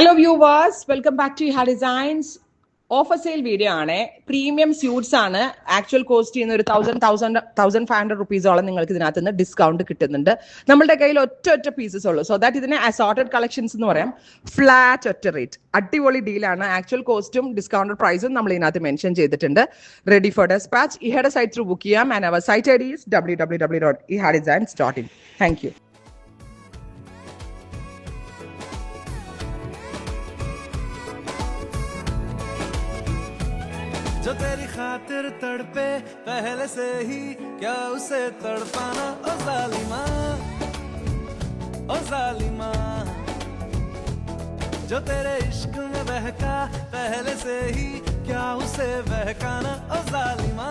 Hello viewers, welcome back to Iha designs. Offer sale video ആണ്. Premium suits ആണ്. Actual cost ചെയ്യുന്ന ഒരു 1500 റുപ്പീസോളം നിങ്ങൾക്ക് ഇതിനകത്ത് നിന്ന് ഡിസ്കൗണ്ട് കിട്ടുന്നുണ്ട്. നമ്മളുടെ കയ്യിൽ ഒറ്റ പീസസ് ഉള്ളൂ. സോ ദാറ്റ് ഇതിനെ അസോർട്ടഡ് കളക്ഷൻസ് എന്ന് പറയാം. ഫ്ലാറ്റ് ഒറ്റ റേറ്റ്, അടിപൊളി ഡീലാണ്. ആക്ച്വൽ കോസ്റ്റും ഡിസ്കൗണ്ടഡ് പ്രൈസും നമ്മൾ ഇതിനകത്ത് മെൻഷൻ ചെയ്തിട്ടുണ്ട്. Ready for dispatch. ഇഹയുടെ സൈറ്റ് ത്രൂ ബുക്ക് ചെയ്യാം. And our site ID is www.ihadesigns.in. Thank you. जो तेरी खातिर तड़पे पहले से ही, क्या उसे तड़पाना ओ जालिमा, ओ जालिमा। जो तेरे इश्क में बहका पहले से ही, क्या उसे बहकाना ओ जालिमा।